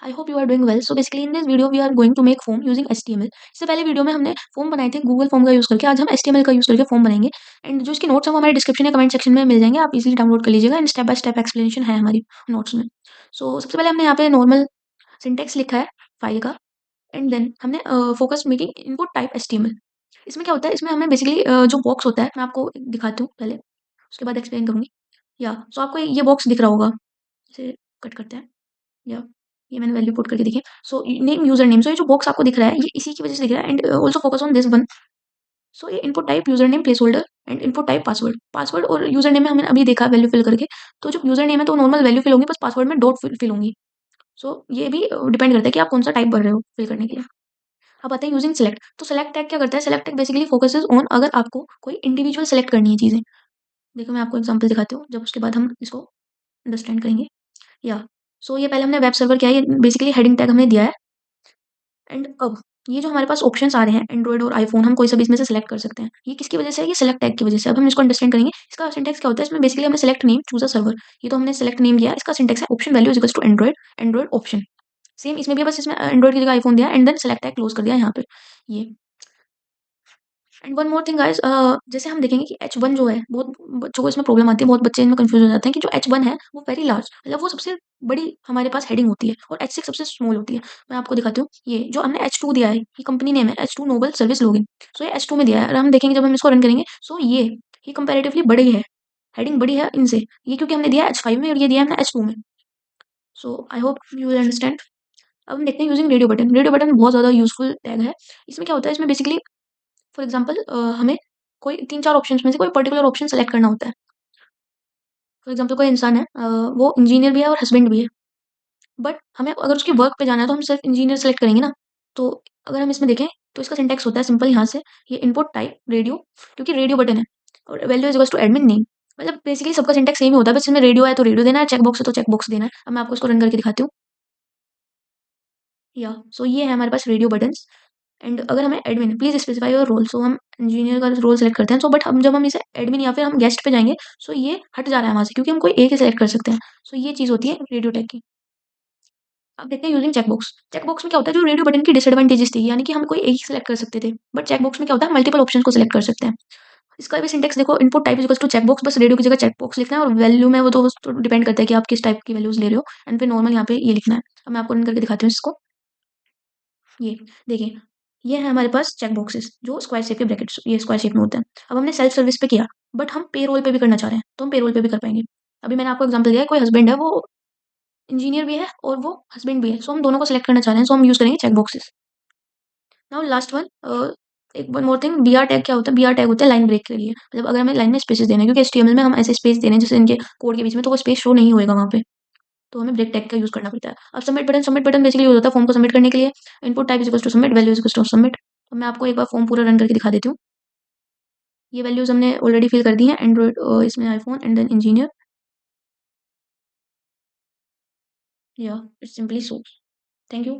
I hope you are doing well. So basically in this video we are going to make form using HTML। इससे पहले video में हमने form बनाए थे Google form का use करके। आज हम HTML का यूज़ करके फॉर्म बनाएंगे एंड जो इसके नोट्स हैं वो हमारे डिस्क्रिप्शन या कमेंट सेक्शन में मिल जाएंगे, आप इजीली डाउनलोड कर लीजिएगा and step by step explanation है हमारी नोट्स में। सो सबसे पहले हमने यहाँ पे नॉर्मल सिंटेक्स लिखा है फाइल का एंड देन हमने focus making input type HTML। इसमें क्या होता है, इसमें हमें बेसिकली जो बॉक्स होता है मैं आपको दिखाती हूँ पहले, उसके बाद एक्सप्लेन करूँगी। या सो आपको ये बॉक्स दिख रहा होगा, इसे कट करते हैं। या ये मैंने वैल्यू पुट करके देखिए। सो नेम यूजर नेम, सो ये जो बॉक्स आपको दिख रहा है ये इसी की वजह से दिख रहा है and also focus on this one. So ये input type user name place holder and input type password. Password और यूजर नेम में हमने अभी देखा वैल्यू फिल करके, तो जो यूजर नेम है तो नॉर्मल वैल्यू फिल होंगी, बस पासवर्ड में डॉट फिल होंगी। सो ये भी डिपेंड करता है कि आप कौन सा टाइप भर रहे हो फिल करने के लिए। अब आते हैं यूजिंग सेलेक्ट। तो सेलेक्ट टैग क्या करता है, select tag basically focuses on अगर आपको कोई इंडिविजुअल सेलेक्ट करनी है चीजें। देखो मैं आपको एग्जांपल दिखाती हूँ, जब उसके बाद हम इसको अंडरस्टैंड करेंगे। या सो ये पहले हमने वेब सर्वर किया है, ये बेसिकली हेडिंग टैग हमने दिया है एंड अब ये जो हमारे पास ऑप्शंस आ रहे हैं एंड्रॉइड और आईफोन, हम कोई सा भी इसमें से सिलेक्ट कर सकते हैं। ये किसकी वजह से है, ये सेलेक्ट टैग की वजह से। अब हम इसको अंडरस्टैंड करेंगे। इसका सिंटेक्स क्या होता है, इसमें बेसिकली हमने select name choose a server, ये तो हमने सेलेक्ट नेम किया। इसका सिंटेक्स है option value is equals to android, android option. Same इसमें भी है, बस इसमें एंड्रॉइड की जगह आईफोन दिया and then select tag close कर दिया यहाँ पे ये। And one more thing guys, जैसे हम देखेंगे कि H1 जो है, बहुत बच्चों को इसमें प्रॉब्लम आती है, बहुत बच्चे इनमें कंफ्यूज हो जाते हैं कि जो H1 है वो वेरी लार्ज, मतलब वो सबसे बड़ी हमारे पास हेडिंग होती है और H6 सबसे स्मॉल होती है। मैं आपको दिखाती हूँ, ये जो हमने H2 दिया है, ये कंपनी नेम है H2 नोबल सर्विस लॉगिन। सो ये H2 में दिया है और हम देखेंगे जब हम इसको रन करेंगे, सो ये कंपेरेटिवली बड़ी है, हेडिंग बड़ी है इनसे, ये क्योंकि हमने दिया है H5 में और ये दिया है हमने H2 में। So I hope you will understand. अब हम देखते हैं using radio button. Radio button बहुत ज़्यादा यूजफुल टैग है। इसमें क्या होता है, इसमें बेसिकली फॉर एग्जाम्पल हमें कोई 3-4 ऑप्शंस में से कोई पर्टिकुलर ऑप्शन सेलेक्ट करना होता है। फॉर एग्जाम्पल कोई इंसान है, वो इंजीनियर भी है और हस्बैंड भी है, बट हमें अगर उसकी वर्क पे जाना है तो हम सिर्फ इंजीनियर सेलेक्ट करेंगे ना। तो अगर हम इसमें देखें तो इसका सिंटेक्स होता है सिंपल यहाँ से, ये इनपुट टाइप रेडियो, क्योंकि रेडियो बटन है और value is equals to admin name. मतलब बेसिकली सबका सिंटेक्स सेम ही होता है, बस इसमें रेडियो है तो रेडियो देना है, चेक बॉक्स है तो चेक बॉक्स देना है। अब मैं आपको इसको रन करके दिखाती हूँ। या सो ये है हमारे पास रेडियो बटन्स एंड अगर हमें admin please specify your role, so हम इंजीनियर का रोल सेलेक्ट करते हैं। सो बट हम जब हम इसे एडमिन या फिर हम गेस्ट पे जाएंगे, सो ये हट जा रहा है वहां से, क्योंकि हम कोई एक ही सेलेक्ट कर सकते हैं। सो ये चीज होती है रेडियो टैग की। अब देखते हैं यूजिंग चेकबॉक्स। चेकबॉक्स में क्या होता है, जो रेडियो बटन की डिसएडवांटेजेस थी, यानी कि हम कोई एक ही सेलेक्ट कर सकते थे, बट चेकबॉक्स में क्या होता है, मल्टीपल ऑप्शन को सिलेक्ट कर सकते हैं। इसका भी सिंटेक्स देखो, input type equals to checkbox, बस रेडियो की जगह चेकबॉक्स लिखना है और वैल्यू में वो तो डिपेंड करता है कि आप किस टाइप की वैल्यूज ले रहे हो एंड फिर नॉर्मल यहाँ पे ये लिखना है। अब मैं आपको रन करके दिखाती हूँ इसको। ये देखिए, ये है हमारे पास चेक बॉक्सेस जो स्क्वायर शेप के ब्रैकेट्स ये स्क्वायर शेप में होते हैं। अब हमने सेल्फ सर्विस पे किया, बट हम पेरोल पे भी करना चाह रहे हैं तो हम पेरोल पे भी कर पाएंगे। अभी मैंने आपको एग्जांपल दिया है, कोई हस्बैंड है, वो इंजीनियर भी है और वो हस्बैंड भी है, सो हम दोनों को सिलेक्ट करना चाह रहे हैं, सो हम यूज करेंगे check boxes. Now last one, एक one more thing, BR tag क्या होता है, बीआर टैग होता है लाइन ब्रेक के लिए, मतलब अगर हमें लाइन में स्पेसेस देना है, क्योंकि एचटीएमएल में हम ऐसे स्पेस दे रहे हैं जैसे इनके कोड के बीच में, तो वो स्पेस शो नहीं होएगा वहाँ पे, तो हमें ब्रेक टैग का यूज करना पड़ता है। अब सबमिट बटन बेसिकली हो जाता है फॉर्म को सबमिट करने के लिए। Input type is equals to submit, value is equals to submit. तो मैं आपको एक बार फॉर्म पूरा रन करके दिखा देती हूँ। ये वैल्यूज हमने ऑलरेडी फिल कर दी हैं, एंड्रॉइड इसमें आईफोन एंड देन इंजीनियर। या it's simply so. Thank you.